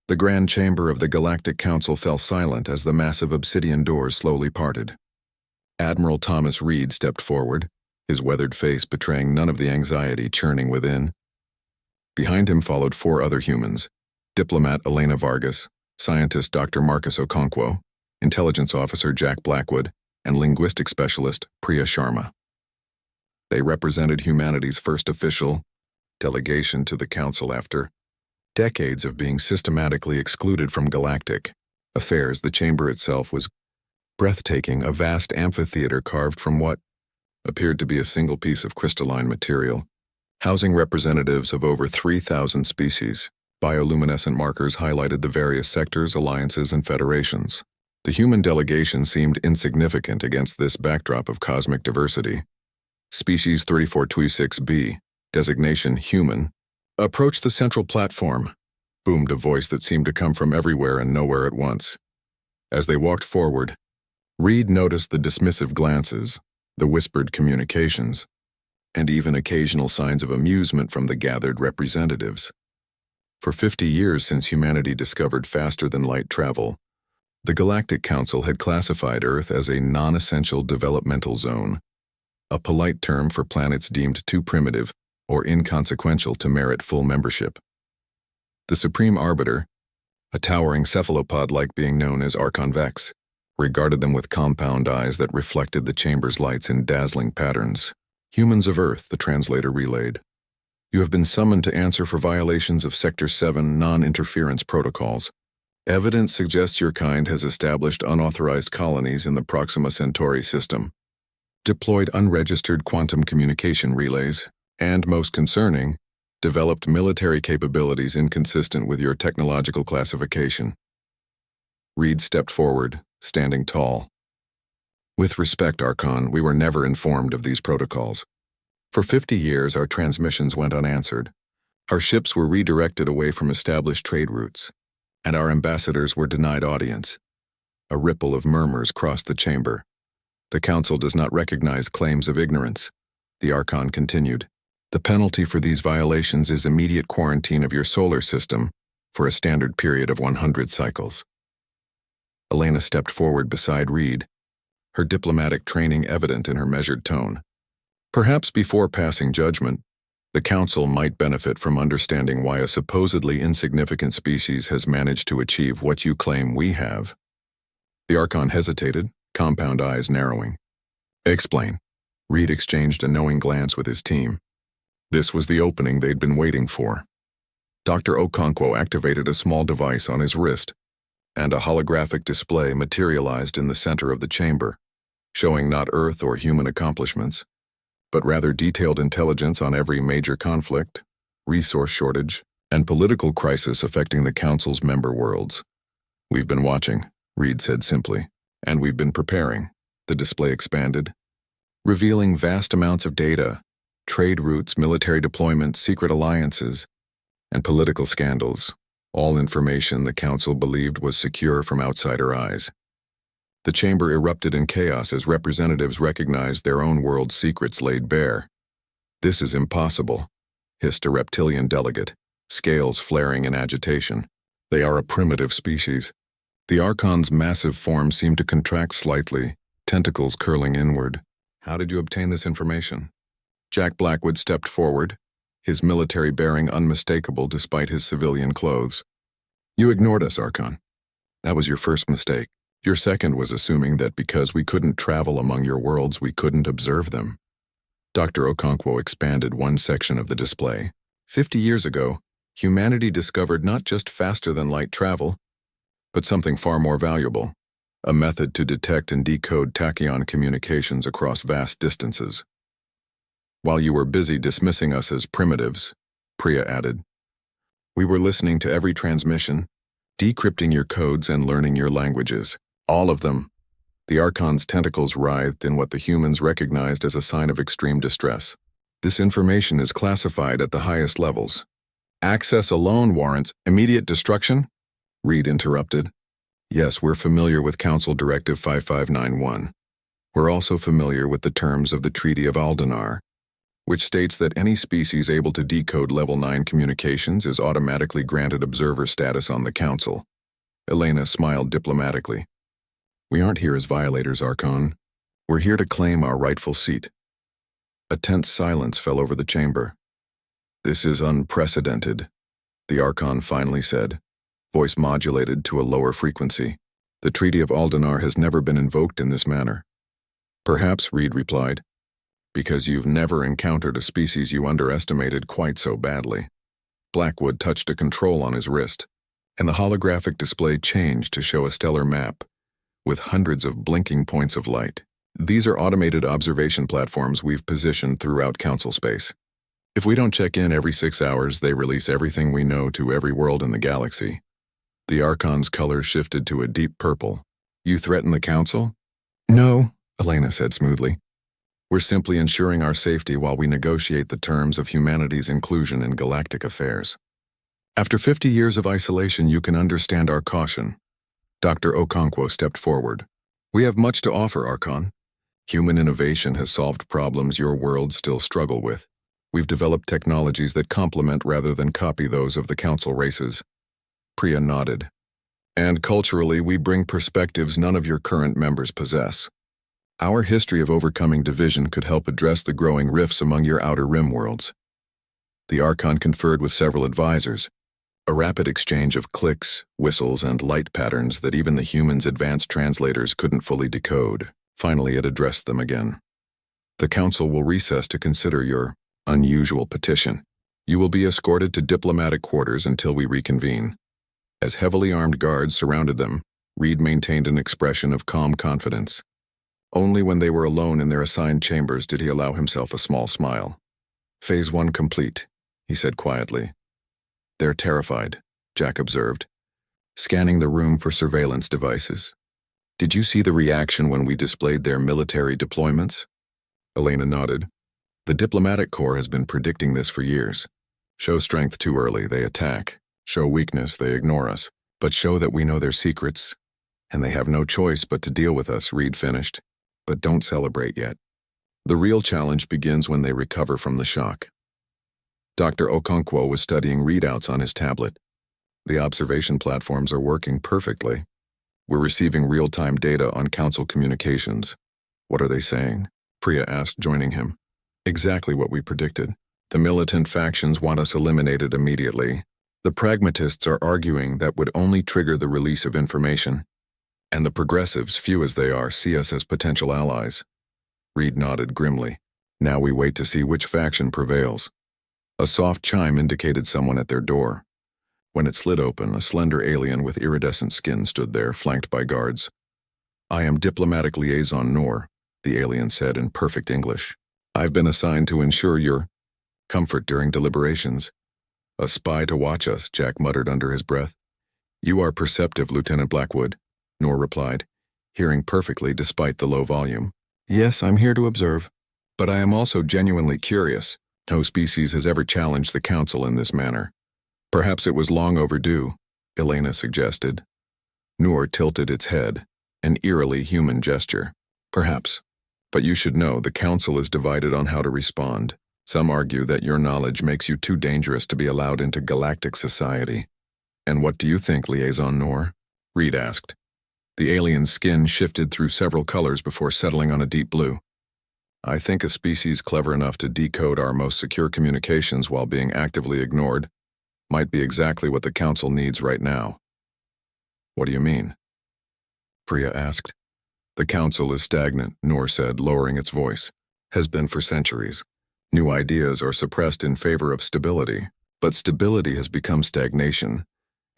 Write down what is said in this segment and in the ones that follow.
The grand chamber of the Galactic Council fell silent as the massive obsidian doors slowly parted. Admiral Thomas Reed stepped forward, his weathered face betraying none of the anxiety churning within. Behind him followed 4 other humans: diplomat Elena Vargas, scientist Dr. Marcus Okonkwo, intelligence officer Jack Blackwood, and linguistic specialist Priya Sharma. They represented humanity's first official delegation to the Council after decades of being systematically excluded from galactic affairs. The chamber itself was breathtaking, a vast amphitheater carved from what appeared to be a single piece of crystalline material, housing representatives of over 3,000 species. Bioluminescent markers highlighted the various sectors, alliances, and federations. The human delegation seemed insignificant against this backdrop of cosmic diversity. Species 3426b, designation human, approached the central platform, boomed a voice that seemed to come from everywhere and nowhere at once. As they walked forward, Reed noticed the dismissive glances, the whispered communications, and even occasional signs of amusement from the gathered representatives. For 50 years since humanity discovered faster-than-light travel, the Galactic Council had classified Earth as a non-essential developmental zone, a polite term for planets deemed too primitive or inconsequential to merit full membership. The Supreme Arbiter, a towering cephalopod-like being known as Archon Vex, regarded them with compound eyes that reflected the chamber's lights in dazzling patterns. "Humans of Earth," the translator relayed. "You have been summoned to answer for violations of Sector 7 non-interference protocols. Evidence suggests your kind has established unauthorized colonies in the Proxima Centauri system, deployed unregistered quantum communication relays, and, most concerning, developed military capabilities inconsistent with your technological classification." Reed stepped forward, standing tall. "With respect, Archon, we were never informed of these protocols. For 50 years, our transmissions went unanswered. Our ships were redirected away from established trade routes, and our ambassadors were denied audience." A ripple of murmurs crossed the chamber. "The Council does not recognize claims of ignorance," the Archon continued. "The penalty for these violations is immediate quarantine of your solar system for a standard period of 100 cycles." Elena stepped forward beside Reed, her diplomatic training evident in her measured tone. "Perhaps before passing judgment, the Council might benefit from understanding why a supposedly insignificant species has managed to achieve what you claim we have." The Archon hesitated, compound eyes narrowing. "Explain." Reed exchanged a knowing glance with his team. This was the opening they'd been waiting for. Dr. Okonkwo activated a small device on his wrist, and a holographic display materialized in the center of the chamber, showing not Earth or human accomplishments, but rather detailed intelligence on every major conflict, resource shortage, and political crisis affecting the Council's member worlds. "We've been watching," Reed said simply, "and we've been preparing." The display expanded, revealing vast amounts of data, trade routes, military deployments, secret alliances, and political scandals, all information the Council believed was secure from outsider eyes. The chamber erupted in chaos as representatives recognized their own world's secrets laid bare. "This is impossible," hissed a reptilian delegate, scales flaring in agitation. "They are a primitive species." The Archon's massive form seemed to contract slightly, tentacles curling inward. "How did you obtain this information?" Jack Blackwood stepped forward, his military bearing unmistakable despite his civilian clothes. "You ignored us, Archon. That was your first mistake. Your second was assuming that because we couldn't travel among your worlds, we couldn't observe them." Dr. Okonkwo expanded one section of the display. 50 years ago, humanity discovered not just faster-than-light travel, but something far more valuable, a method to detect and decode tachyon communications across vast distances. "While you were busy dismissing us as primitives," Priya added, "we were listening to every transmission, decrypting your codes and learning your languages. All of them." The Archon's tentacles writhed in what the humans recognized as a sign of extreme distress. "This information is classified at the highest levels. Access alone warrants immediate destruction?" Reed interrupted. "Yes, we're familiar with Council Directive 5591. We're also familiar with the terms of the Treaty of Aldenar. which states that any species able to decode Level 9 communications is automatically granted observer status on the Council. Elena smiled diplomatically. We aren't here as violators, Archon. We're here to claim our rightful seat. A tense silence fell over the chamber. This is unprecedented, the Archon finally said, voice modulated to a lower frequency. The Treaty of Aldenar has never been invoked in this manner. Perhaps, Reed replied, because you've never encountered a species you underestimated quite so badly. Blackwood touched a control on his wrist, and the holographic display changed to show a stellar map, with hundreds of blinking points of light. These are automated observation platforms we've positioned throughout Council space. If we don't check in every 6 hours, they release everything we know to every world in the galaxy. The Archon's color shifted to a deep purple. You threaten the Council? No, Elena said smoothly. We're simply ensuring our safety while we negotiate the terms of humanity's inclusion in galactic affairs. After 50 years of isolation, you can understand our caution. Dr. Okonkwo stepped forward. We have much to offer, Archon. Human innovation has solved problems your worlds still struggle with. We've developed technologies that complement rather than copy those of the Council races. Priya nodded. And culturally, we bring perspectives none of your current members possess. Our history of overcoming division could help address the growing rifts among your Outer Rim worlds. The Archon conferred with several advisors, a rapid exchange of clicks, whistles, and light patterns that even the humans' advanced translators couldn't fully decode. Finally, it addressed them again. The Council will recess to consider your unusual petition. You will be escorted to diplomatic quarters until we reconvene. As heavily armed guards surrounded them, Reed maintained an expression of calm confidence. Only when they were alone in their assigned chambers did he allow himself a small smile. Phase 1 complete, he said quietly. They're terrified, Jack observed, scanning the room for surveillance devices. Did you see the reaction when we displayed their military deployments? Elena nodded. The diplomatic corps has been predicting this for years. Show strength too early, they attack. Show weakness, they ignore us. But show that we know their secrets, and they have no choice but to deal with us, Reed finished. But don't celebrate yet. The real challenge begins when they recover from the shock. Dr. Okonkwo was studying readouts on his tablet. The observation platforms are working perfectly. We're receiving real-time data on Council communications. What are they saying? Priya asked, joining him. Exactly what we predicted. The militant factions want us eliminated immediately. The pragmatists are arguing that would only trigger the release of information. And the progressives, few as they are, see us as potential allies. Reed nodded grimly. Now we wait to see which faction prevails. A soft chime indicated someone at their door. When it slid open, a slender alien with iridescent skin stood there, flanked by guards. I am Diplomatic Liaison Noor, the alien said in perfect English. I've been assigned to ensure your comfort during deliberations. A spy to watch us, Jack muttered under his breath. You are perceptive, Lieutenant Blackwood, Noor replied, hearing perfectly despite the low volume. Yes, I'm here to observe. But I am also genuinely curious. No species has ever challenged the Council in this manner. Perhaps it was long overdue, Elena suggested. Noor tilted its head, an eerily human gesture. Perhaps. But you should know the Council is divided on how to respond. Some argue that your knowledge makes you too dangerous to be allowed into galactic society. And what do you think, Liaison Noor? Reed asked. The alien's skin shifted through several colors before settling on a deep blue. I think a species clever enough to decode our most secure communications while being actively ignored might be exactly what the Council needs right now. What do you mean? Priya asked. The Council is stagnant, Noor said, lowering its voice. Has been for centuries. New ideas are suppressed in favor of stability, but stability has become stagnation,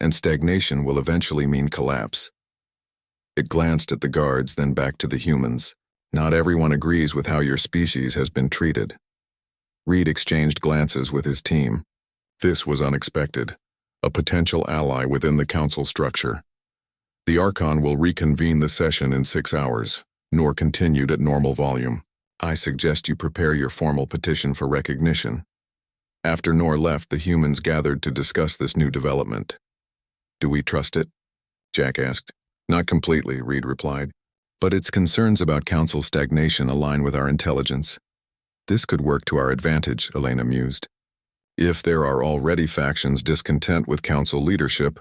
and stagnation will eventually mean collapse. It glanced at the guards, then back to the humans. Not everyone agrees with how your species has been treated. Reed exchanged glances with his team. This was unexpected. A potential ally within the Council structure. The Archon will reconvene the session in 6 hours, Noor continued at normal volume. I suggest you prepare your formal petition for recognition. After Noor left, the humans gathered to discuss this new development. Do we trust it? Jack asked. Not completely, Reed replied. But its concerns about Council stagnation align with our intelligence. This could work to our advantage, Elena mused. If there are already factions discontent with council leadership,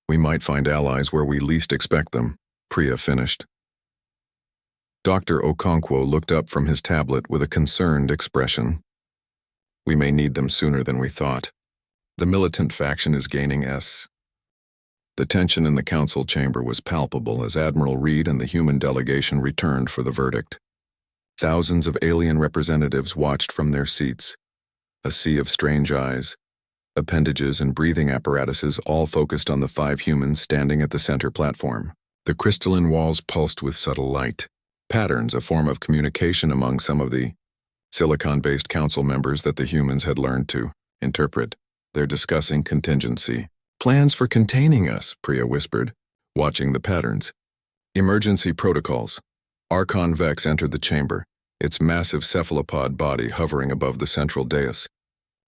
we might find allies where we least expect them, Priya finished. Dr. Okonkwo looked up from his tablet with a concerned expression. We may need them sooner than we thought. The militant faction is gaining S. The tension in the council chamber was palpable as Admiral Reed and the human delegation returned for the verdict. Thousands of alien representatives watched from their seats. A sea of strange eyes, appendages and breathing apparatuses all focused on the 5 humans standing at the center platform. The crystalline walls pulsed with subtle light. Patterns, a form of communication among some of the silicon-based council members that the humans had learned to interpret. They're discussing contingency. Plans for containing us, Priya whispered, watching the patterns. Emergency protocols. Archon Vex entered the chamber, its massive cephalopod body hovering above the central dais.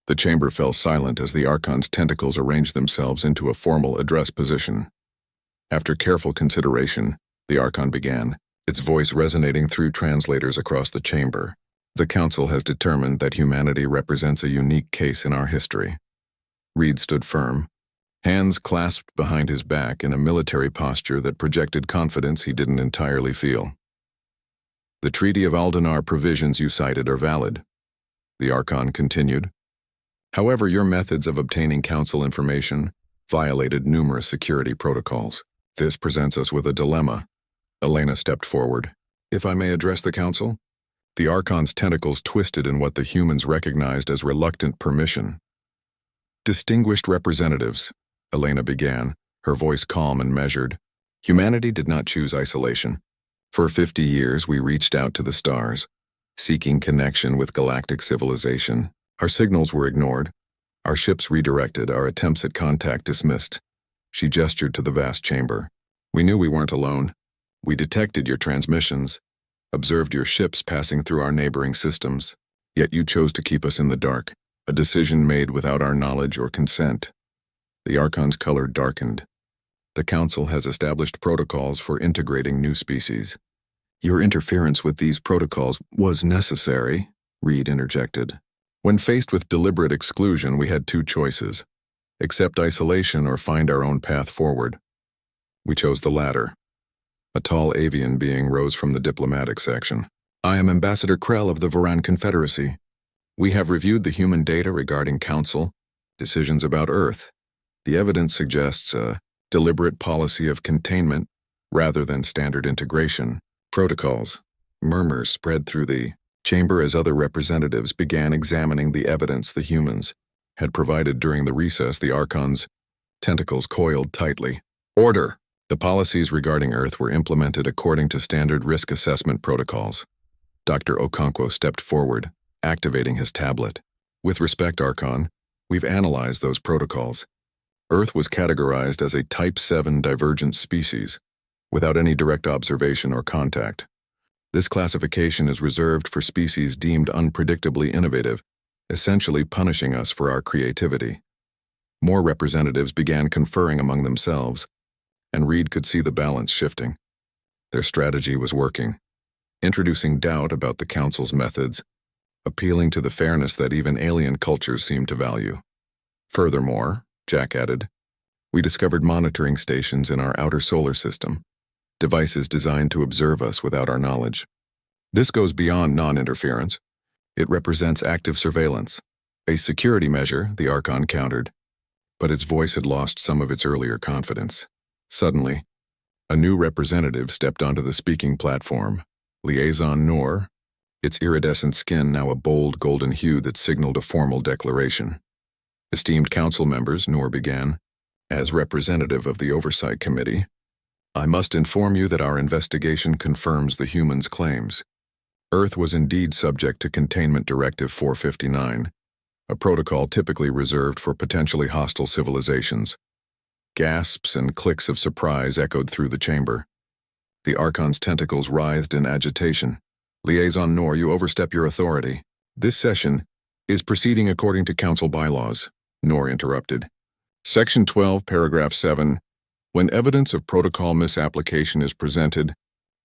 The chamber fell silent as the Archon's tentacles arranged themselves into a formal address position. After careful consideration, the Archon began, its voice resonating through translators across the chamber. The Council has determined that humanity represents a unique case in our history. Reed stood firm, hands clasped behind his back in a military posture that projected confidence he didn't entirely feel. The Treaty of Aldenar provisions you cited are valid, the Archon continued. However, your methods of obtaining Council information violated numerous security protocols. This presents us with a dilemma. Elena stepped forward. If I may address the Council? The Archon's tentacles twisted in what the humans recognized as reluctant permission. Distinguished representatives, Elena began, her voice calm and measured. Humanity did not choose isolation. For 50 years, we reached out to the stars, seeking connection with galactic civilization. Our signals were ignored, our ships redirected, our attempts at contact dismissed. She gestured to the vast chamber. We knew we weren't alone. We detected your transmissions, observed your ships passing through our neighboring systems, yet you chose to keep us in the dark, a decision made without our knowledge or consent. The Archon's color darkened. The Council has established protocols for integrating new species. Your interference with these protocols was necessary, Reed interjected. When faced with deliberate exclusion, we had 2 choices: accept isolation or find our own path forward. We chose the latter. A tall avian being rose from the diplomatic section. I am Ambassador Krell of the Varan Confederacy. We have reviewed the human data regarding Council, decisions about Earth. The evidence suggests a deliberate policy of containment rather than standard integration. Protocols. Murmurs spread through the chamber as other representatives began examining the evidence the humans had provided during the recess. The Archon's tentacles coiled tightly. Order! The policies regarding Earth were implemented according to standard risk assessment protocols. Dr. Okonkwo stepped forward, activating his tablet. With respect, Archon, we've analyzed those protocols. Earth was categorized as a Type 7 divergent species, without any direct observation or contact. This classification is reserved for species deemed unpredictably innovative, essentially punishing us for our creativity. More representatives began conferring among themselves, and Reed could see the balance shifting. Their strategy was working, introducing doubt about the Council's methods, appealing to the fairness that even alien cultures seem to value. Furthermore, Jack added, we discovered monitoring stations in our outer solar system, devices designed to observe us without our knowledge. This goes beyond non-interference. It represents active surveillance, a security measure, the Archon countered, but its voice had lost some of its earlier confidence. Suddenly, a new representative stepped onto the speaking platform, Liaison Noor, its iridescent skin now a bold golden hue that signaled a formal declaration. Esteemed council members, Noor began, as representative of the Oversight Committee, I must inform you that our investigation confirms the humans' claims. Earth was indeed subject to Containment Directive 459, a protocol typically reserved for potentially hostile civilizations. Gasps and clicks of surprise echoed through the chamber. The Archon's tentacles writhed in agitation. Liaison Noor, you overstep your authority. This session is proceeding according to Council bylaws, Noor interrupted. Section 12, Paragraph 7. When evidence of protocol misapplication is presented,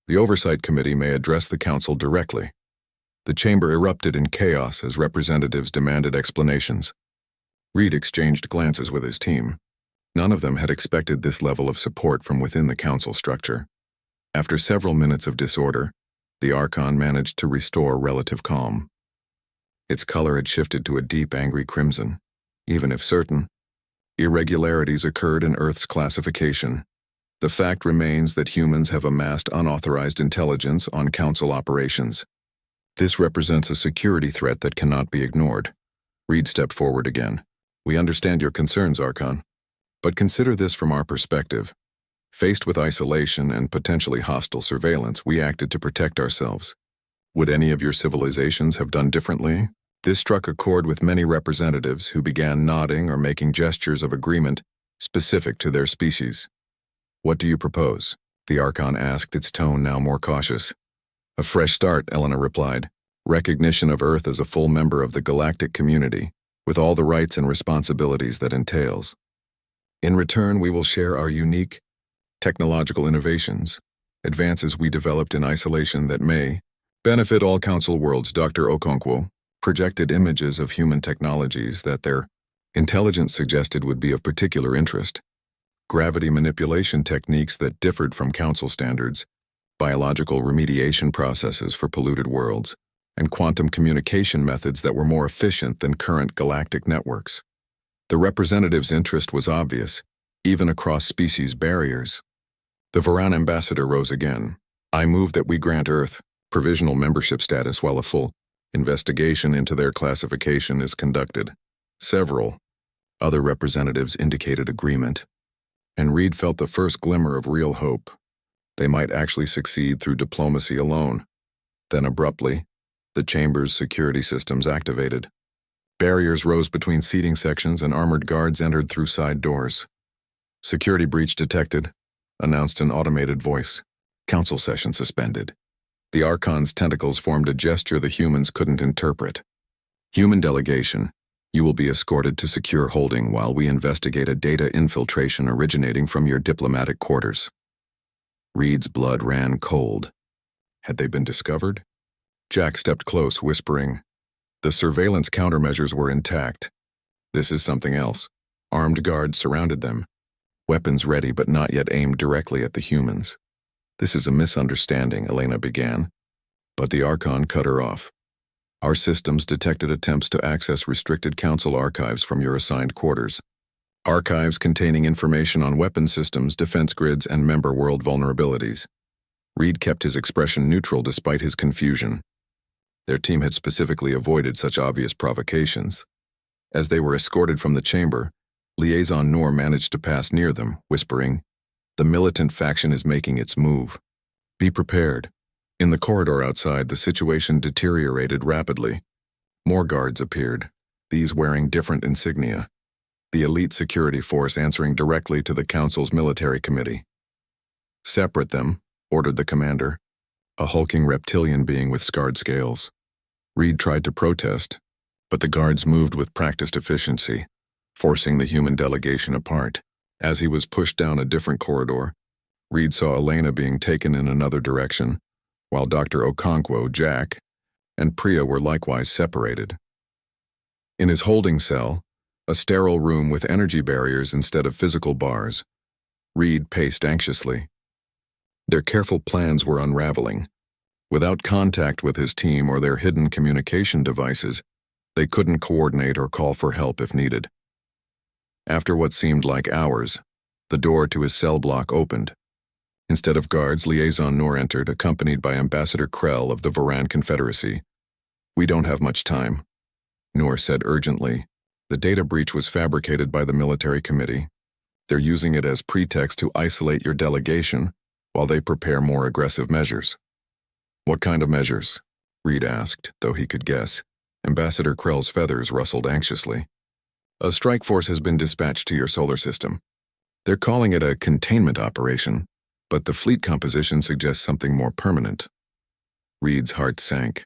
the Oversight Committee may address the Council directly. The chamber erupted in chaos as representatives demanded explanations. Reed exchanged glances with his team. None of them had expected this level of support from within the council structure. After several minutes of disorder, the Archon managed to restore relative calm. Its color had shifted to a deep, angry crimson. Even if certain irregularities occurred in Earth's classification, the fact remains that humans have amassed unauthorized intelligence on council operations. This represents a security threat that cannot be ignored. Reed stepped forward again. We understand your concerns, Archon. But consider this from our perspective. Faced with isolation and potentially hostile surveillance, we acted to protect ourselves. Would any of your civilizations have done differently? This struck a chord with many representatives who began nodding or making gestures of agreement specific to their species. What do you propose? The Archon asked, its tone now more cautious. A fresh start, Elena replied. Recognition of Earth as a full member of the galactic community, with all the rights and responsibilities that entails. In return, we will share our unique technological innovations, advances we developed in isolation that may benefit all council worlds. Dr. Okonkwo projected images of human technologies that their intelligence suggested would be of particular interest. Gravity manipulation techniques that differed from council standards, biological remediation processes for polluted worlds, and quantum communication methods that were more efficient than current galactic networks. The representative's interest was obvious, even across species barriers. The Varan ambassador rose again. I move that we grant Earth provisional membership status while a full investigation into their classification is conducted. Several other representatives indicated agreement, and Reed felt the first glimmer of real hope. They might actually succeed through diplomacy alone. Then abruptly, the chamber's security systems activated. Barriers rose between seating sections and armored guards entered through side doors. Security breach detected, announced an automated voice. Council session suspended. The Archon's tentacles formed a gesture the humans couldn't interpret. Human delegation, you will be escorted to secure holding while we investigate a data infiltration originating from your diplomatic quarters. Reed's blood ran cold. Had they been discovered? Jack stepped close, whispering, the surveillance countermeasures were intact. This is something else. Armed guards surrounded them, weapons ready but not yet aimed directly at the humans. This is a misunderstanding, Elena began, but the Archon cut her off. Our systems detected attempts to access restricted council archives from your assigned quarters. Archives containing information on weapon systems, defense grids, and member world vulnerabilities. Reed kept his expression neutral despite his confusion. Their team had specifically avoided such obvious provocations. As they were escorted from the chamber, Liaison Noor managed to pass near them, whispering, the militant faction is making its move. Be prepared. In the corridor outside, the situation deteriorated rapidly. More guards appeared, these wearing different insignia. The elite security force answering directly to the council's military committee. Separate them, ordered the commander, a hulking reptilian being with scarred scales. Reed tried to protest, but the guards moved with practiced efficiency, forcing the human delegation apart. As he was pushed down a different corridor, Reed saw Elena being taken in another direction, while Dr. Okonkwo, Jack, and Priya were likewise separated. In his holding cell, a sterile room with energy barriers instead of physical bars, Reed paced anxiously. Their careful plans were unraveling. Without contact with his team or their hidden communication devices, they couldn't coordinate or call for help if needed. After what seemed like hours, the door to his cell block opened. Instead of guards, Liaison Noor entered, accompanied by Ambassador Krell of the Varan Confederacy. We don't have much time, Noor said urgently. The data breach was fabricated by the military committee. They're using it as pretext to isolate your delegation while they prepare more aggressive measures. What kind of measures? Reed asked, though he could guess. Ambassador Krell's feathers rustled anxiously. A strike force has been dispatched to your solar system. They're calling it a containment operation, but the fleet composition suggests something more permanent. Reed's heart sank.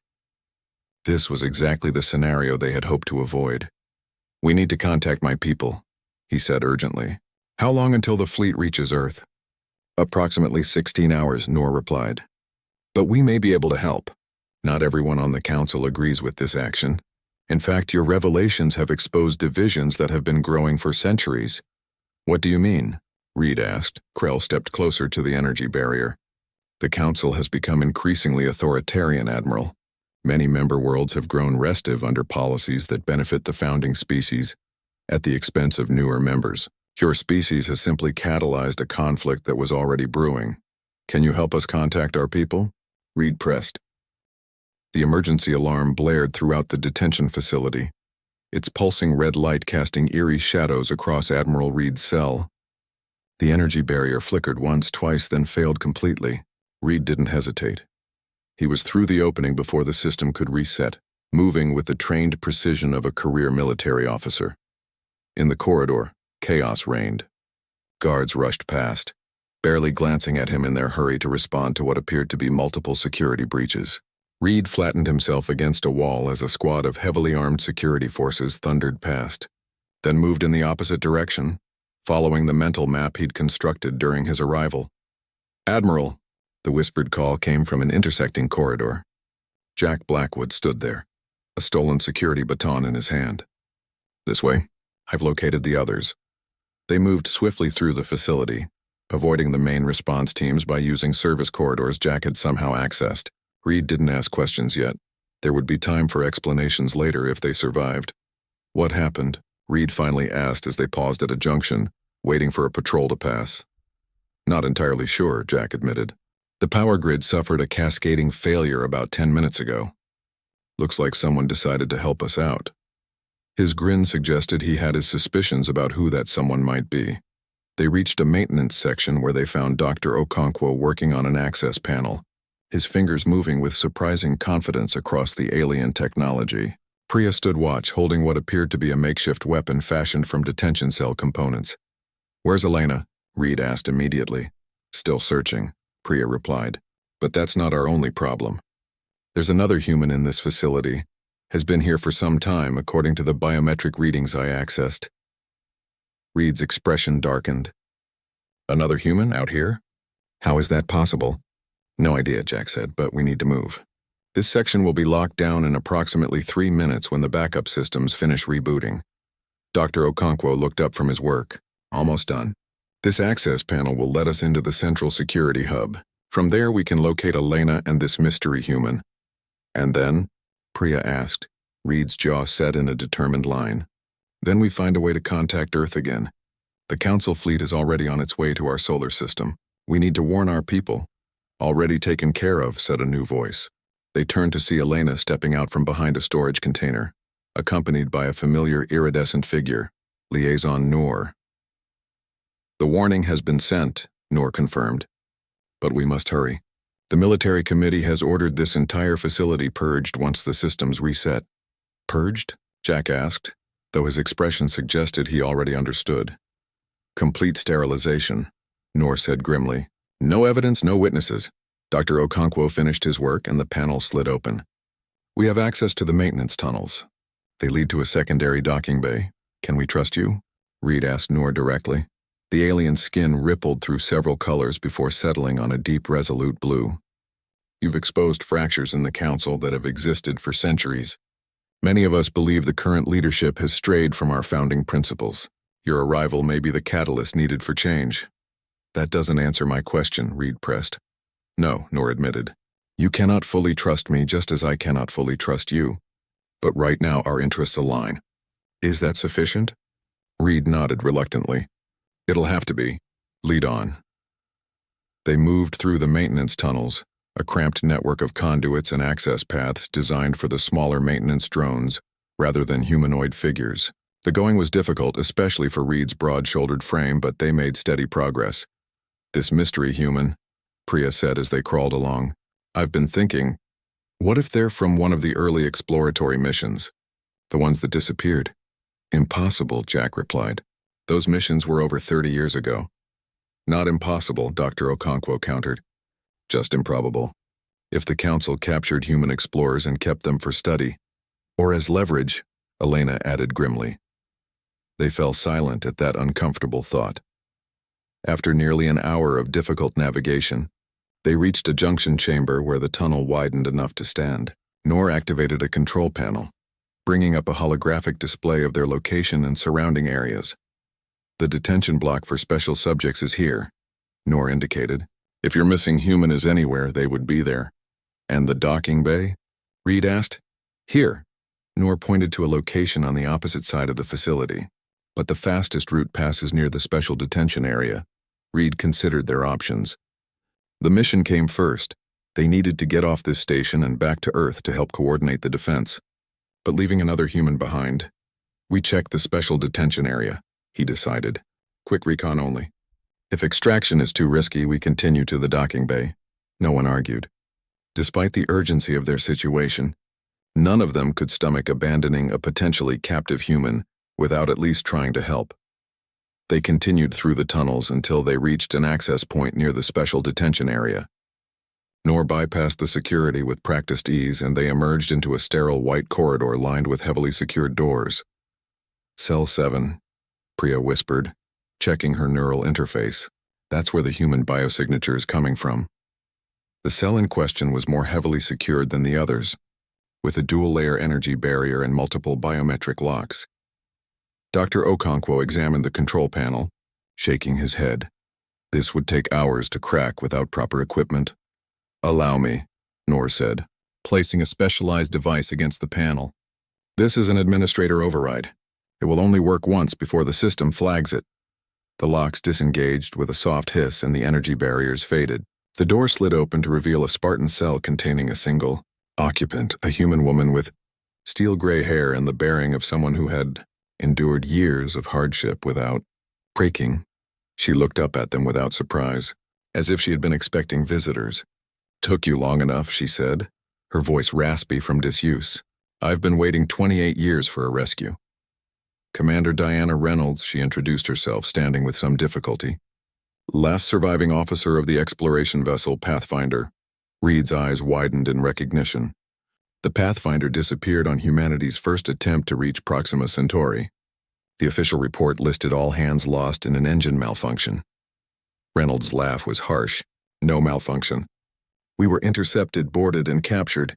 This was exactly the scenario they had hoped to avoid. We need to contact my people, he said urgently. How long until the fleet reaches Earth? Approximately 16 hours, Noor replied. But we may be able to help. Not everyone on the council agrees with this action. In fact, your revelations have exposed divisions that have been growing for centuries. What do you mean? Reed asked. Krell stepped closer to the energy barrier. The council has become increasingly authoritarian, Admiral. Many member worlds have grown restive under policies that benefit the founding species at the expense of newer members. Your species has simply catalyzed a conflict that was already brewing. Can you help us contact our people? Reed pressed. The emergency alarm blared throughout the detention facility, its pulsing red light casting eerie shadows across Admiral Reed's cell. The energy barrier flickered once, twice, then failed completely. Reed didn't hesitate. He was through the opening before the system could reset, moving with the trained precision of a career military officer. In the corridor, chaos reigned. Guards rushed past, barely glancing at him in their hurry to respond to what appeared to be multiple security breaches. Reed flattened himself against a wall as a squad of heavily armed security forces thundered past, then moved in the opposite direction, following the mental map he'd constructed during his arrival. "Admiral," the whispered call came from an intersecting corridor. Jack Blackwood stood there, a stolen security baton in his hand. "This way. I've located the others." They moved swiftly through the facility, avoiding the main response teams by using service corridors Jack had somehow accessed. Reed didn't ask questions yet. There would be time for explanations later if they survived. "What happened?" Reed finally asked as they paused at a junction, waiting for a patrol to pass. "Not entirely sure," Jack admitted. "The power grid suffered a cascading failure about 10 minutes ago. Looks like someone decided to help us out." His grin suggested he had his suspicions about who that someone might be. They reached a maintenance section where they found Dr. Okonkwo working on an access panel, his fingers moving with surprising confidence across the alien technology. Priya stood watch, holding what appeared to be a makeshift weapon fashioned from detention cell components. "Where's Elena?" Reed asked immediately. "Still searching," Priya replied. "But that's not our only problem. There's another human in this facility. Has been here for some time, according to the biometric readings I accessed." Reed's expression darkened. "Another human out here? How is that possible?" "No idea," Jack said, "but we need to move. This section will be locked down in approximately 3 minutes when the backup systems finish rebooting." Dr. Okonkwo looked up from his work. "Almost done. This access panel will let us into the central security hub. From there we can locate Elena and this mystery human." "And then?" Priya asked. Reed's jaw set in a determined line. "Then we find a way to contact Earth again. The Council fleet is already on its way to our solar system. We need to warn our people." "Already taken care of," said a new voice. They turned to see Elena stepping out from behind a storage container, accompanied by a familiar iridescent figure, Liaison Noor. "The warning has been sent," Noor confirmed. "But we must hurry. The military committee has ordered this entire facility purged once the systems reset." "Purged?" Jack asked, though his expression suggested he already understood. "Complete sterilization," Noor said grimly. "No evidence, no witnesses." Dr. Okonkwo finished his work and the panel slid open. "We have access to the maintenance tunnels. They lead to a secondary docking bay. Can we trust you?" Reed asked Noor directly. The alien's skin rippled through several colors before settling on a deep, resolute blue. "You've exposed fractures in the Council that have existed for centuries. Many of us believe the current leadership has strayed from our founding principles. Your arrival may be the catalyst needed for change." "That doesn't answer my question," Reed pressed. "No," Noor admitted. "You cannot fully trust me just as I cannot fully trust you. But right now our interests align. Is that sufficient?" Reed nodded reluctantly. "It'll have to be. Lead on." They moved through the maintenance tunnels, a cramped network of conduits and access paths designed for the smaller maintenance drones rather than humanoid figures. The going was difficult, especially for Reed's broad-shouldered frame, but they made steady progress. "This mystery human," Priya said as they crawled along. "I've been thinking, what if they're from one of the early exploratory missions? The ones that disappeared?" "Impossible," Jack replied. "Those missions were over 30 years ago." "Not impossible," Dr. Okonkwo countered. "Just improbable. If the Council captured human explorers and kept them for study, or as leverage," Elena added grimly. They fell silent at that uncomfortable thought. After nearly an hour of difficult navigation, They reached a junction chamber where the tunnel widened enough to stand. Nor activated a control panel, bringing up a holographic display of their location and surrounding areas. The detention block for special subjects is here, Nor indicated. If your missing human is anywhere, they would be there. And the docking bay? Reed asked. Here. Nor pointed to a location on the opposite side of the facility. But the fastest route passes near the special detention area. Reed considered their options. The mission came first. They needed to get off this station and back to Earth to help coordinate the defense. But leaving another human behind, we check the special detention area, he decided. Quick recon only. If extraction is too risky, we continue to the docking bay. No one argued. Despite the urgency of their situation, none of them could stomach abandoning a potentially captive human without at least trying to help. They continued through the tunnels until they reached an access point near the special detention area. Nor bypassed the security with practiced ease, and they emerged into a sterile white corridor lined with heavily secured doors. Cell 7, Priya whispered, checking her neural interface. That's where the human biosignature is coming from. The cell in question was more heavily secured than the others, with a dual-layer energy barrier and multiple biometric locks. Dr. Okonkwo examined the control panel, shaking his head. This would take hours to crack without proper equipment. Allow me, Nor said, placing a specialized device against the panel. This is an administrator override. It will only work once before the system flags it. The locks disengaged with a soft hiss and the energy barriers faded. The door slid open to reveal a Spartan cell containing a single occupant, a human woman with steel gray hair and the bearing of someone who had endured years of hardship without breaking. She looked up at them without surprise, as if she had been expecting visitors. Took you long enough, she said, her voice raspy from disuse. I've been waiting 28 years for a rescue. Commander Diana Reynolds, she introduced herself, standing with some difficulty. Last surviving officer of the exploration vessel Pathfinder. Reed's eyes widened in recognition. The Pathfinder disappeared on humanity's first attempt to reach Proxima Centauri. The official report listed all hands lost in an engine malfunction. Reynolds' laugh was harsh. No malfunction. We were intercepted, boarded, and captured.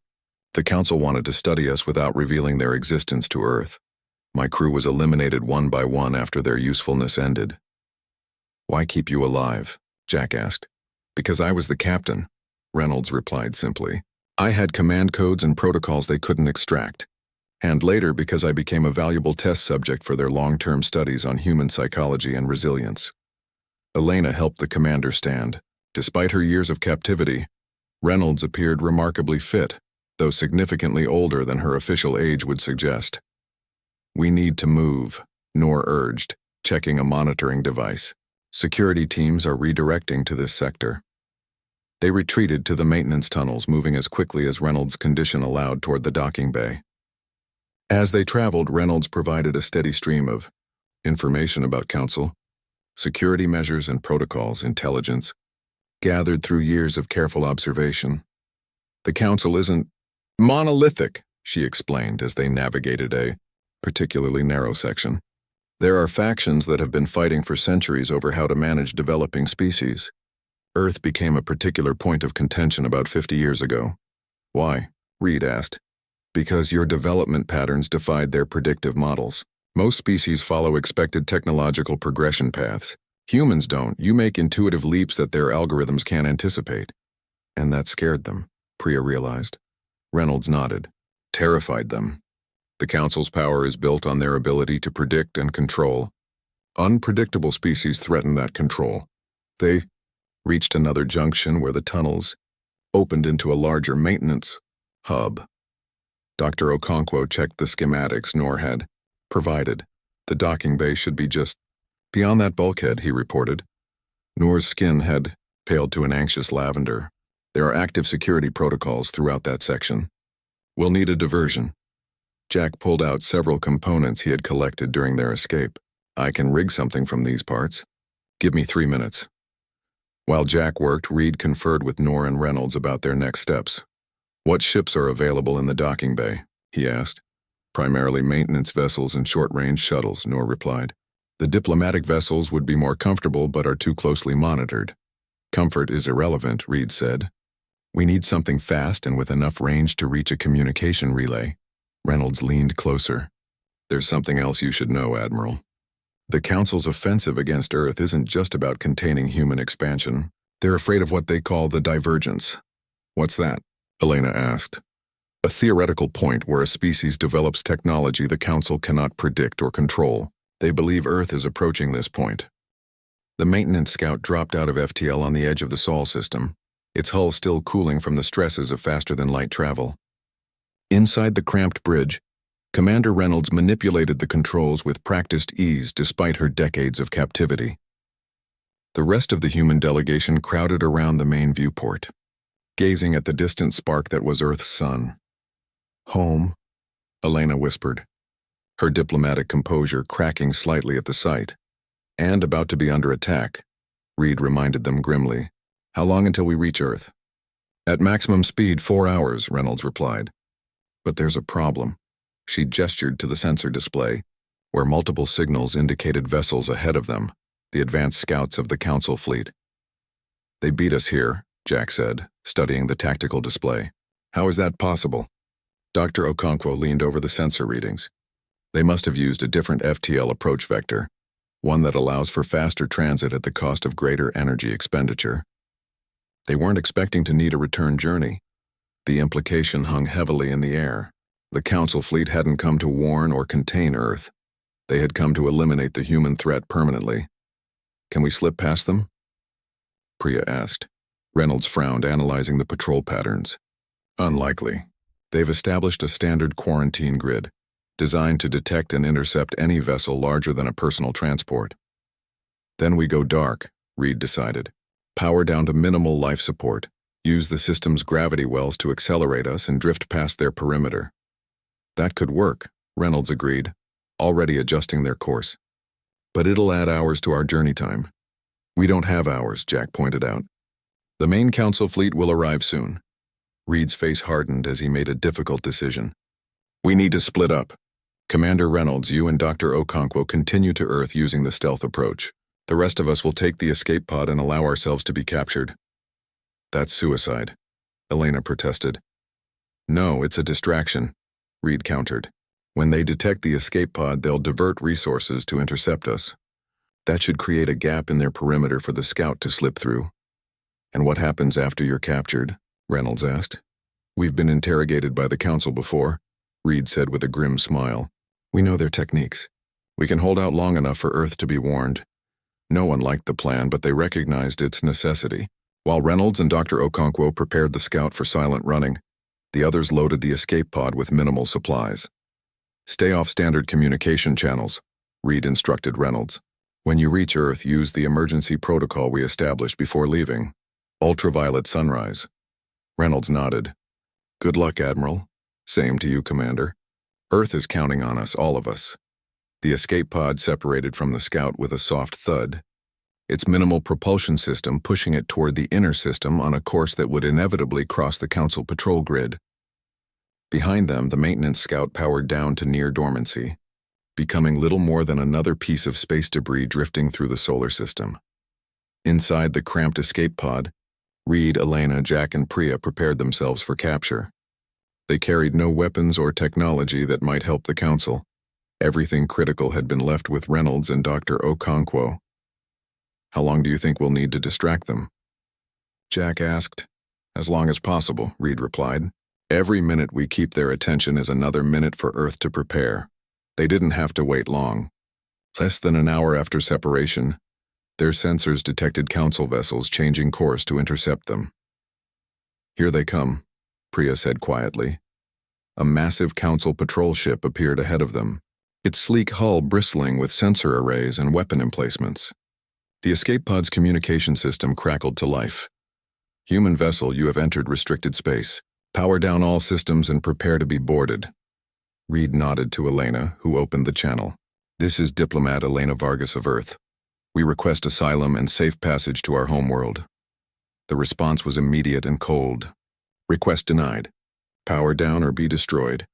The Council wanted to study us without revealing their existence to Earth. My crew was eliminated one by one after their usefulness ended. Why keep you alive? Jack asked. Because I was the captain, Reynolds replied simply. I had command codes and protocols they couldn't extract. And later because I became a valuable test subject for their long-term studies on human psychology and resilience. Elena helped the commander stand. Despite her years of captivity, Reynolds appeared remarkably fit, though significantly older than her official age would suggest. We need to move, Nor urged, checking a monitoring device. Security teams are redirecting to this sector. They retreated to the maintenance tunnels, moving as quickly as Reynolds' condition allowed toward the docking bay. As they traveled, Reynolds provided a steady stream of information about Council, security measures and protocols, intelligence, gathered through years of careful observation. The Council isn't monolithic, she explained as they navigated a particularly narrow section. There are factions that have been fighting for centuries over how to manage developing species. Earth became a particular point of contention about 50 years ago. Why? Reed asked. Because your development patterns defied their predictive models. Most species follow expected technological progression paths. Humans don't. You make intuitive leaps that their algorithms can't anticipate. And that scared them, Priya realized. Reynolds nodded. Terrified them. The Council's power is built on their ability to predict and control. Unpredictable species threaten that control. They reached another junction where the tunnels opened into a larger maintenance hub. Dr. Okonkwo checked the schematics Nor had provided. The docking bay should be just beyond that bulkhead, he reported. Nor's skin had paled to an anxious lavender. There are active security protocols throughout that section. We'll need a diversion. Jack pulled out several components he had collected during their escape. I can rig something from these parts. Give me 3 minutes. While Jack worked, Reed conferred with Nor and Reynolds about their next steps. What ships are available in the docking bay? He asked. Primarily maintenance vessels and short-range shuttles, Nor replied. The diplomatic vessels would be more comfortable but are too closely monitored. Comfort is irrelevant, Reed said. We need something fast and with enough range to reach a communication relay. Reynolds leaned closer. There's something else you should know, Admiral. The Council's offensive against Earth isn't just about containing human expansion. They're afraid of what they call the divergence. What's that? Elena asked. A theoretical point where a species develops technology the Council cannot predict or control. They believe Earth is approaching this point. The maintenance scout dropped out of FTL on the edge of the Sol system, its hull still cooling from the stresses of faster-than-light travel. Inside the cramped bridge, Commander Reynolds manipulated the controls with practiced ease despite her decades of captivity. The rest of the human delegation crowded around the main viewport, gazing at the distant spark that was Earth's sun. Home, Elena whispered, her diplomatic composure cracking slightly at the sight. And about to be under attack, Reed reminded them grimly. How long until we reach Earth? At maximum speed, 4 hours, Reynolds replied. But there's a problem. She gestured to the sensor display, where multiple signals indicated vessels ahead of them, the advanced scouts of the Council fleet. They beat us here, Jack said, studying the tactical display. How is that possible? Dr. Okonkwo leaned over the sensor readings. They must have used a different FTL approach vector, one that allows for faster transit at the cost of greater energy expenditure. They weren't expecting to need a return journey. The implication hung heavily in the air. The Council fleet hadn't come to warn or contain Earth. They had come to eliminate the human threat permanently. Can we slip past them? Priya asked. Reynolds frowned, analyzing the patrol patterns. Unlikely. They've established a standard quarantine grid, designed to detect and intercept any vessel larger than a personal transport. Then we go dark, Reed decided. Power down to minimal life support. Use the system's gravity wells to accelerate us and drift past their perimeter. That could work, Reynolds agreed, already adjusting their course. But it'll add hours to our journey time. We don't have hours, Jack pointed out. The main Council fleet will arrive soon. Reed's face hardened as he made a difficult decision. We need to split up. Commander Reynolds, you and Dr. Okonkwo continue to Earth using the stealth approach. The rest of us will take the escape pod and allow ourselves to be captured. That's suicide, Elena protested. No, it's a distraction, Reed countered. When they detect the escape pod, they'll divert resources to intercept us. That should create a gap in their perimeter for the scout to slip through. And what happens after you're captured? Reynolds asked. We've been interrogated by the Council before, Reed said with a grim smile. We know their techniques. We can hold out long enough for Earth to be warned. No one liked the plan, but they recognized its necessity. While Reynolds and Dr. Okonkwo prepared the scout for silent running, the others loaded the escape pod with minimal supplies. Stay off standard communication channels, Reed instructed Reynolds. When you reach Earth, use the emergency protocol we established before leaving. Ultraviolet sunrise. Reynolds nodded. Good luck, Admiral. Same to you, Commander. Earth is counting on us, all of us. The escape pod separated from the scout with a soft thud, its minimal propulsion system pushing it toward the inner system on a course that would inevitably cross the Council patrol grid. Behind them, the maintenance scout powered down to near dormancy, becoming little more than another piece of space debris drifting through the solar system. Inside the cramped escape pod, Reed, Elena, Jack, and Priya prepared themselves for capture. They carried no weapons or technology that might help the Council. Everything critical had been left with Reynolds and Dr. Okonkwo. How long do you think we'll need to distract them? Jack asked. As long as possible, Reed replied. Every minute we keep their attention is another minute for Earth to prepare. They didn't have to wait long. Less than an hour after separation, their sensors detected Council vessels changing course to intercept them. Here they come, Priya said quietly. A massive Council patrol ship appeared ahead of them, its sleek hull bristling with sensor arrays and weapon emplacements. The escape pod's communication system crackled to life. Human vessel, you have entered restricted space. Power down all systems and prepare to be boarded. Reed nodded to Elena, who opened the channel. This is Diplomat Elena Vargas of Earth. We request asylum and safe passage to our homeworld. The response was immediate and cold. Request denied. Power down or be destroyed.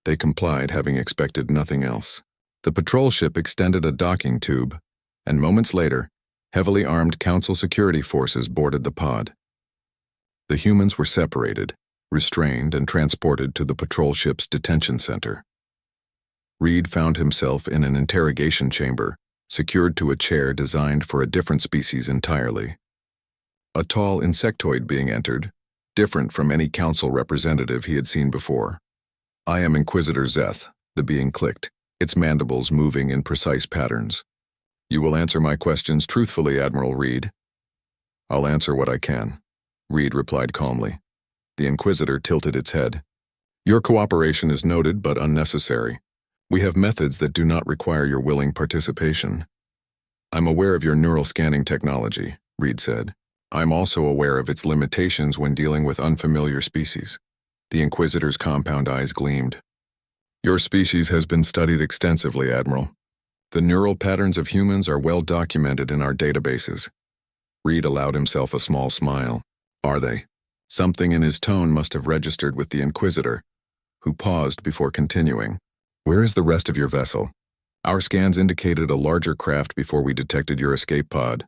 They complied, having expected nothing else. The patrol ship extended a docking tube, and moments later, Heavily armed Council security forces boarded the pod. The humans were separated, restrained, and transported to the patrol ship's detention center. Reed found himself in an interrogation chamber, secured to a chair designed for a different species entirely. A tall insectoid being entered, different from any Council representative he had seen before. "I am Inquisitor Zeth," the being clicked, its mandibles moving in precise patterns. "You will answer my questions truthfully, Admiral Reed." "I'll answer what I can," Reed replied calmly. The Inquisitor tilted its head. "Your cooperation is noted but unnecessary. We have methods that do not require your willing participation." "I'm aware of your neural scanning technology," Reed said. "I'm also aware of its limitations when dealing with unfamiliar species." The Inquisitor's compound eyes gleamed. "Your species has been studied extensively, Admiral. The neural patterns of humans are well documented in our databases." Reed allowed himself a small smile. "Are they?" Something in his tone must have registered with the Inquisitor, who paused before continuing. "Where is the rest of your vessel? Our scans indicated a larger craft before we detected your escape pod."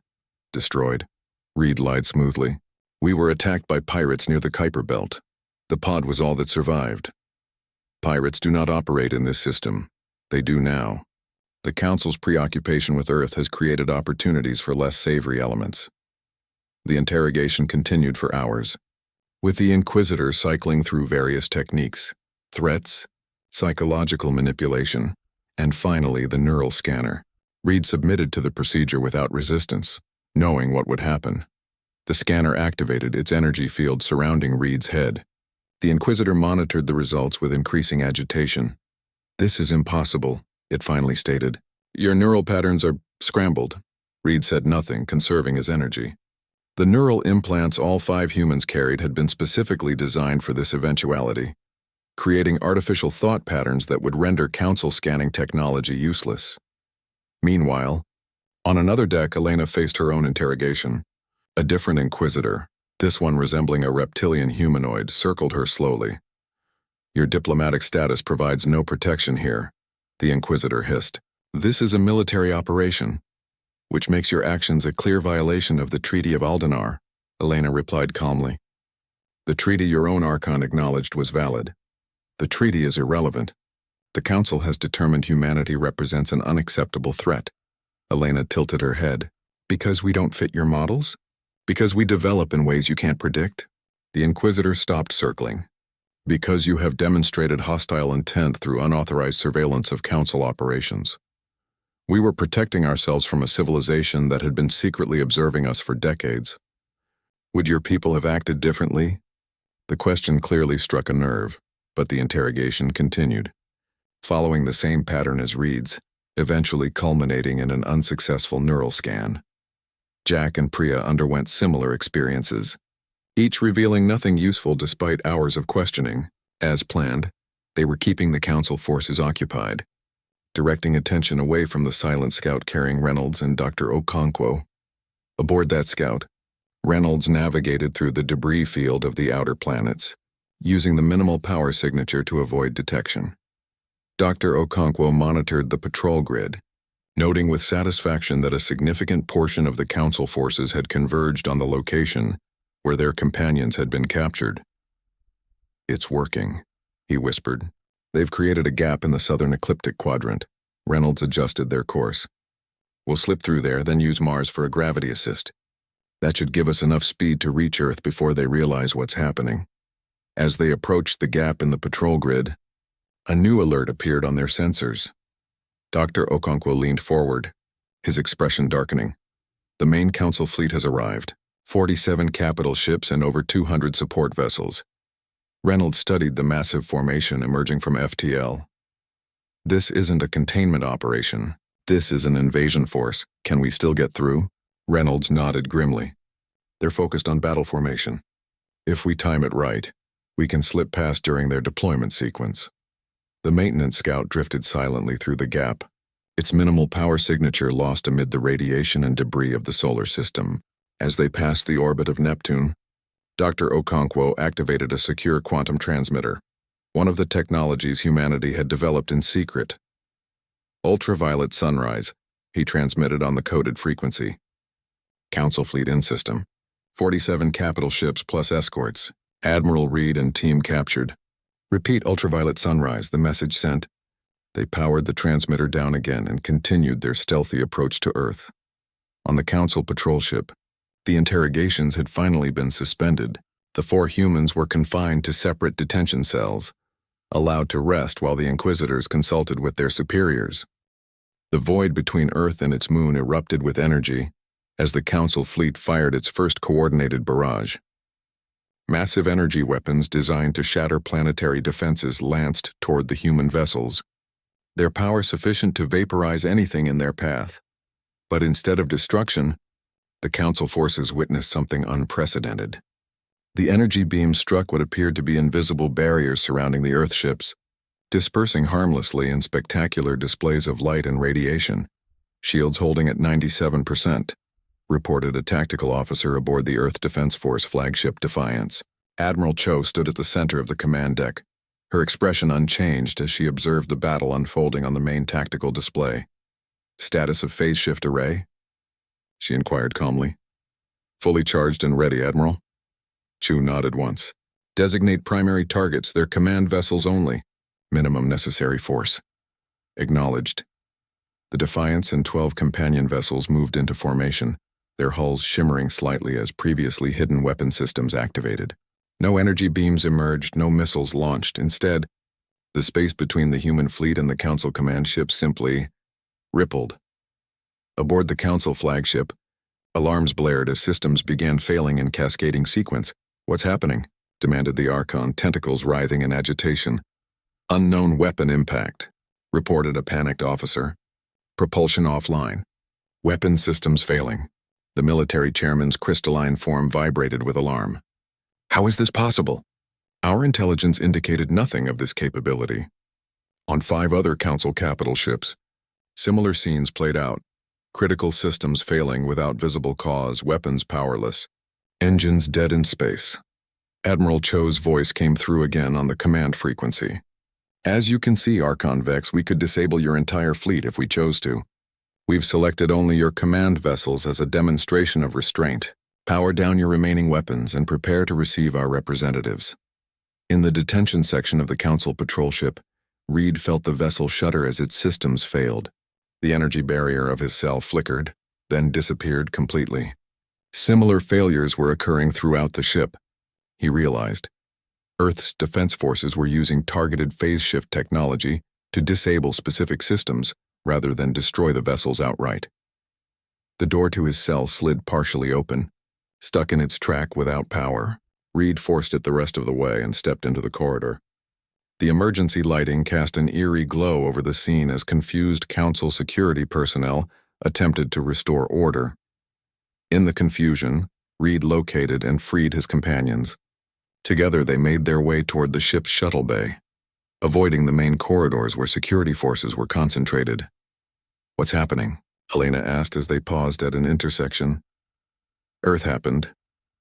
"Destroyed," Reed lied smoothly. "We were attacked by pirates near the Kuiper Belt. The pod was all that survived. Pirates do not operate in this system. They do now. The Council's preoccupation with Earth has created opportunities for less savory elements." The interrogation continued for hours, with the Inquisitor cycling through various techniques: threats, psychological manipulation, and finally the neural scanner. Reed submitted to the procedure without resistance, knowing what would happen. The scanner activated its energy field surrounding Reed's head. The Inquisitor monitored the results with increasing agitation. "This is impossible," it finally stated. "Your neural patterns are scrambled." Reed said nothing, conserving his energy. The neural implants all 5 humans carried had been specifically designed for this eventuality, creating artificial thought patterns that would render Council scanning technology useless. Meanwhile, on another deck, Elena faced her own interrogation. A different Inquisitor, this one resembling a reptilian humanoid, circled her slowly. "Your diplomatic status provides no protection here," the Inquisitor hissed. "This is a military operation, which makes your actions a clear violation of the Treaty of Aldenar," Elena replied calmly. "The treaty your own Archon acknowledged was valid. The treaty is irrelevant. The Council has determined humanity represents an unacceptable threat." Elena tilted her head. "Because we don't fit your models? Because we develop in ways you can't predict?" The Inquisitor stopped circling. "Because you have demonstrated hostile intent through unauthorized surveillance of Council operations. We were protecting ourselves from a civilization that had been secretly observing us for decades. Would your people have acted differently?" The question clearly struck a nerve, but the interrogation continued, following the same pattern as Reed's, eventually culminating in an unsuccessful neural scan. Jack and Priya underwent similar experiences, each revealing nothing useful despite hours of questioning. As planned, they were keeping the Council forces occupied, directing attention away from the silent scout carrying Reynolds and Dr. Okonkwo. Aboard that scout, Reynolds navigated through the debris field of the outer planets, using the minimal power signature to avoid detection. Dr. Okonkwo monitored the patrol grid, noting with satisfaction that a significant portion of the Council forces had converged on the location where their companions had been captured. "It's working," he whispered. "They've created a gap in the southern ecliptic quadrant." Reynolds adjusted their course. "We'll slip through there, then use Mars for a gravity assist. That should give us enough speed to reach Earth before they realize what's happening." As they approached the gap in the patrol grid, a new alert appeared on their sensors. Dr. Okonkwo leaned forward, his expression darkening. "The main Council fleet has arrived. 47 capital ships and over 200 support vessels." Reynolds studied the massive formation emerging from FTL. "This isn't a containment operation. This is an invasion force. Can we still get through?" Reynolds nodded grimly. "They're focused on battle formation. If we time it right, we can slip past during their deployment sequence." The maintenance scout drifted silently through the gap, its minimal power signature lost amid the radiation and debris of the solar system. As they passed the orbit of Neptune, Dr. Okonkwo activated a secure quantum transmitter, one of the technologies humanity had developed in secret. "Ultraviolet sunrise," he transmitted on the coded frequency. Council Fleet in system. 47 capital ships plus escorts. Admiral Reed and team captured. Repeat ultraviolet sunrise, the message sent. They powered the transmitter down again and continued their stealthy approach to Earth. On the Council patrol ship, the interrogations had finally been suspended. The 4 humans were confined to separate detention cells, allowed to rest while the Inquisitors consulted with their superiors. The void between Earth and its moon erupted with energy as the Council fleet fired its first coordinated barrage. Massive energy weapons designed to shatter planetary defenses lanced toward the human vessels, their power sufficient to vaporize anything in their path. But instead of destruction, the Council forces witnessed something unprecedented. The energy beam struck what appeared to be invisible barriers surrounding the Earth ships, dispersing harmlessly in spectacular displays of light and radiation. Shields holding at 97%, reported a tactical officer aboard the Earth Defense Force flagship Defiance. Admiral Cho stood at the center of the command deck, her expression unchanged as she observed the battle unfolding on the main tactical display. Status of phase shift array? She inquired calmly. Fully charged and ready, Admiral. Chu nodded once. Designate primary targets, their command vessels only. Minimum necessary force. Acknowledged. The Defiance and 12 companion vessels moved into formation, their hulls shimmering slightly as previously hidden weapon systems activated. No energy beams emerged, no missiles launched. Instead, the space between the human fleet and the Council command ship simply rippled. Aboard the Council flagship, alarms blared as systems began failing in cascading sequence. What's happening? Demanded the Archon, tentacles writhing in agitation. Unknown weapon impact, reported a panicked officer. Propulsion offline. Weapon systems failing. The military chairman's crystalline form vibrated with alarm. How is this possible? Our intelligence indicated nothing of this capability. On 5 other Council capital ships, similar scenes played out. Critical systems failing without visible cause, weapons powerless. Engines dead in space. Admiral Cho's voice came through again on the command frequency. As you can see, Archon Vex, we could disable your entire fleet if we chose to. We've selected only your command vessels as a demonstration of restraint. Power down your remaining weapons and prepare to receive our representatives. In the detention section of the Council patrol ship, Reed felt the vessel shudder as its systems failed. The energy barrier of his cell flickered, then disappeared completely. Similar failures were occurring throughout the ship. He realized Earth's defense forces were using targeted phase shift technology to disable specific systems rather than destroy the vessels outright. The door to his cell slid partially open. Stuck in its track without power, Reed forced it the rest of the way and stepped into the corridor. The emergency lighting cast an eerie glow over the scene as confused Council security personnel attempted to restore order. In the confusion, Reed located and freed his companions. Together they made their way toward the ship's shuttle bay, avoiding the main corridors where security forces were concentrated. What's happening? Elena asked as they paused at an intersection. Earth happened,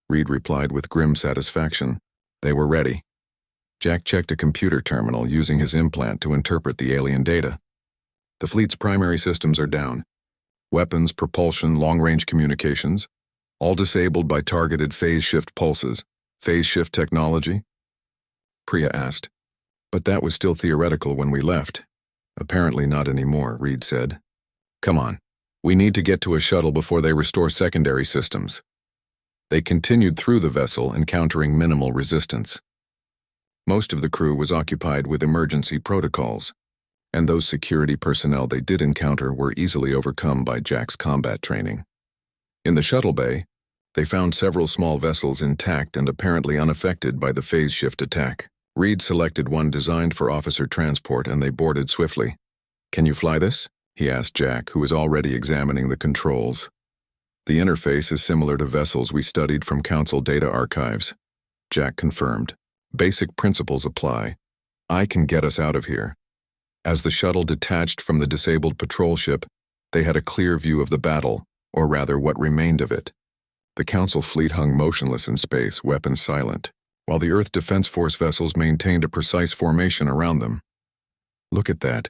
Reed replied with grim satisfaction. They were ready. Jack checked a computer terminal using his implant to interpret the alien data. The fleet's primary systems are down. Weapons, propulsion, long-range communications, all disabled by targeted phase shift pulses. Phase shift technology? Priya asked. But that was still theoretical when we left. Apparently not anymore, Reed said. Come on. We need to get to a shuttle before they restore secondary systems. They continued through the vessel, encountering minimal resistance. Most of the crew was occupied with emergency protocols, and those security personnel they did encounter were easily overcome by Jack's combat training. In the shuttle bay, they found several small vessels intact and apparently unaffected by the phase shift attack. Reed selected one designed for officer transport and they boarded swiftly. Can you fly this? He asked Jack, who was already examining the controls. The interface is similar to vessels we studied from Council data archives. Jack confirmed. Basic principles apply. I can get us out of here. As the shuttle detached from the disabled patrol ship, they had a clear view of the battle, or rather what remained of it. The Council fleet hung motionless in space, weapons silent, while the Earth Defense Force vessels maintained a precise formation around them. Look at that,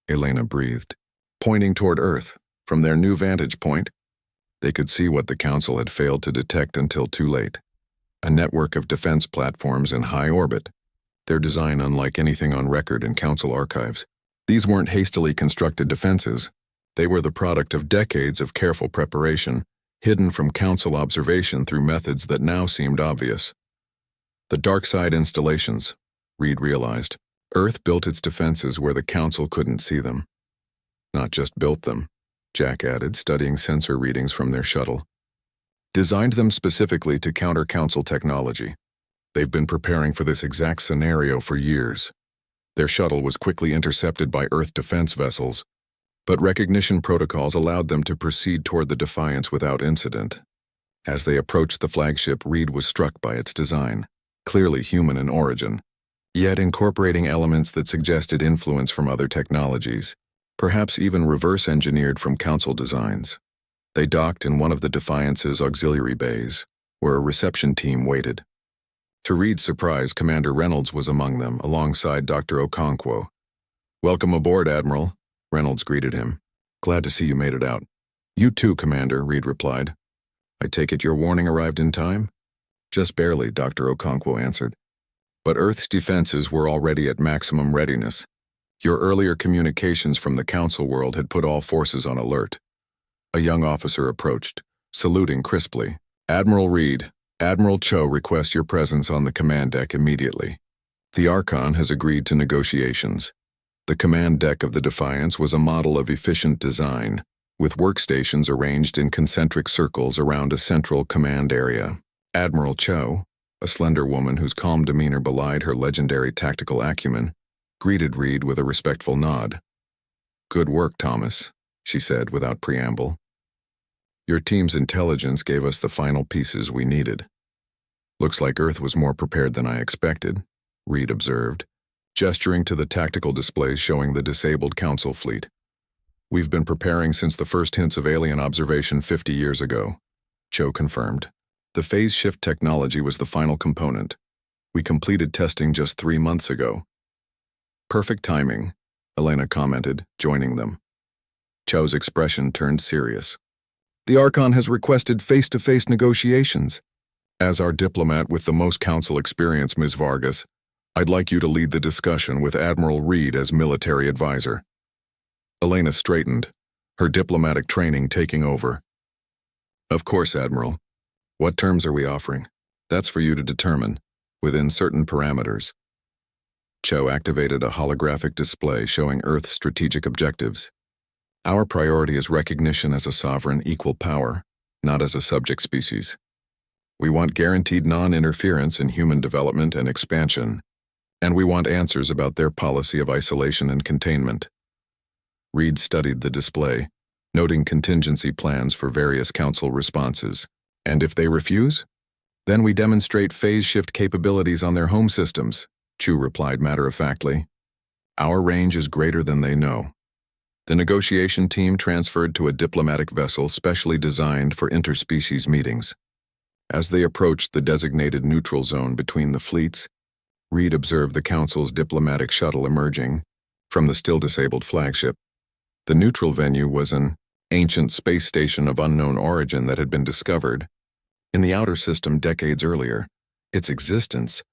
Elena breathed. Pointing toward Earth, from their new vantage point. They could see what the Council had failed to detect until too late. A network of defense platforms in high orbit, their design unlike anything on record in Council archives. These weren't hastily constructed defenses. They were the product of decades of careful preparation, hidden from Council observation through methods that now seemed obvious. The dark side installations, Reed realized. Earth built its defenses where the Council couldn't see them. Not just built them, Jack added, studying sensor readings from their shuttle. Designed them specifically to counter Council technology. They've been preparing for this exact scenario for years. Their shuttle was quickly intercepted by Earth defense vessels, but recognition protocols allowed them to proceed toward the Defiance without incident. As they approached the flagship, Reed was struck by its design, clearly human in origin, yet incorporating elements that suggested influence from other technologies, perhaps even reverse-engineered from Council designs. They docked in one of the Defiance's auxiliary bays, where a reception team waited. To Reed's surprise, Commander Reynolds was among them, alongside Dr. Okonkwo. "Welcome aboard, Admiral," Reynolds greeted him. "Glad to see you made it out." "You too, Commander," Reed replied. "I take it your warning arrived in time?" "Just barely," Dr. Okonkwo answered. "But Earth's defenses were already at maximum readiness. Your earlier communications from the Council world had put all forces on alert." A young officer approached, saluting crisply. "Admiral Reed, Admiral Cho requests your presence on the command deck immediately. The Archon has agreed to negotiations." The command deck of the Defiance was a model of efficient design, with workstations arranged in concentric circles around a central command area. Admiral Cho, a slender woman whose calm demeanor belied her legendary tactical acumen, greeted Reed with a respectful nod. "Good work, Thomas," she said without preamble. "Your team's intelligence gave us the final pieces we needed." "Looks like Earth was more prepared than I expected," Reed observed, gesturing to the tactical displays showing the disabled Council fleet. "We've been preparing since the first hints of alien observation 50 years ago," Cho confirmed. "The phase shift technology was the final component. We completed testing just 3 months ago." "Perfect timing," Elena commented, joining them. Cho's expression turned serious. "The Archon has requested face-to-face negotiations. As our diplomat with the most Council experience, Ms. Vargas, I'd like you to lead the discussion with Admiral Reed as military advisor." Elena straightened, her diplomatic training taking over. "Of course, Admiral. What terms are we offering? That's for you to determine, within certain parameters." Cho activated a holographic display showing Earth's strategic objectives. "Our priority is recognition as a sovereign equal power, not as a subject species. We want guaranteed non-interference in human development and expansion, and we want answers about their policy of isolation and containment." Reed studied the display, noting contingency plans for various Council responses. "And if they refuse? Then we demonstrate phase shift capabilities on their home systems," Chu replied matter-of-factly. "Our range is greater than they know." The negotiation team transferred to a diplomatic vessel specially designed for interspecies meetings. As they approached the designated neutral zone between the fleets, Reed observed the Council's diplomatic shuttle emerging from the still-disabled flagship. The neutral venue was an ancient space station of unknown origin that had been discovered in the outer system decades earlier. Its existence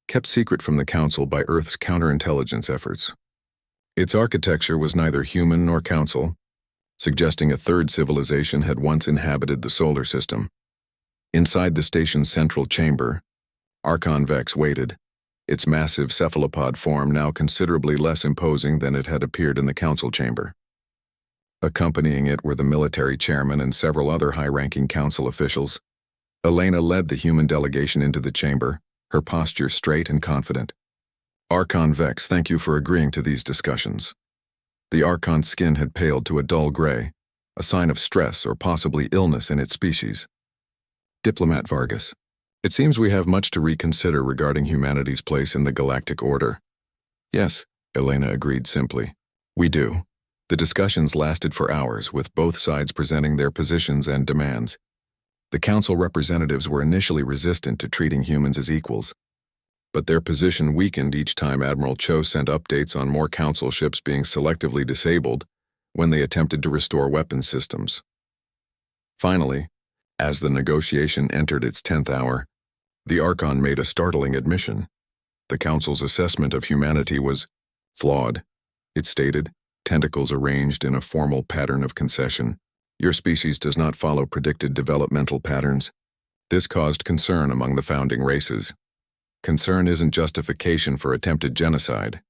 kept secret from the Council by Earth's counterintelligence efforts. Its architecture was neither human nor Council, suggesting a third civilization had once inhabited the solar system. Inside the station's central chamber, Archon Vex waited, its massive cephalopod form now considerably less imposing than it had appeared in the Council chamber. Accompanying it were the military chairman and several other high-ranking Council officials. Elena led the human delegation into the chamber, her posture straight and confident. "Archon Vex, thank you for agreeing to these discussions." The Archon's skin had paled to a dull gray, a sign of stress or possibly illness in its species. "Diplomat Vargas, it seems we have much to reconsider regarding humanity's place in the galactic order." "Yes," Elena agreed simply. "We do." The discussions lasted for hours, with both sides presenting their positions and demands. The Council representatives were initially resistant to treating humans as equals, but their position weakened each time Admiral Cho sent updates on more Council ships being selectively disabled when they attempted to restore weapons systems. Finally, as the negotiation entered its 10th hour, the Archon made a startling admission. The Council's assessment of humanity was flawed. It stated, tentacles arranged in a formal pattern of concession. Your species does not follow predicted developmental patterns. This caused concern among the founding races. Concern isn't justification for attempted genocide,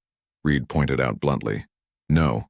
Reed pointed out bluntly. No,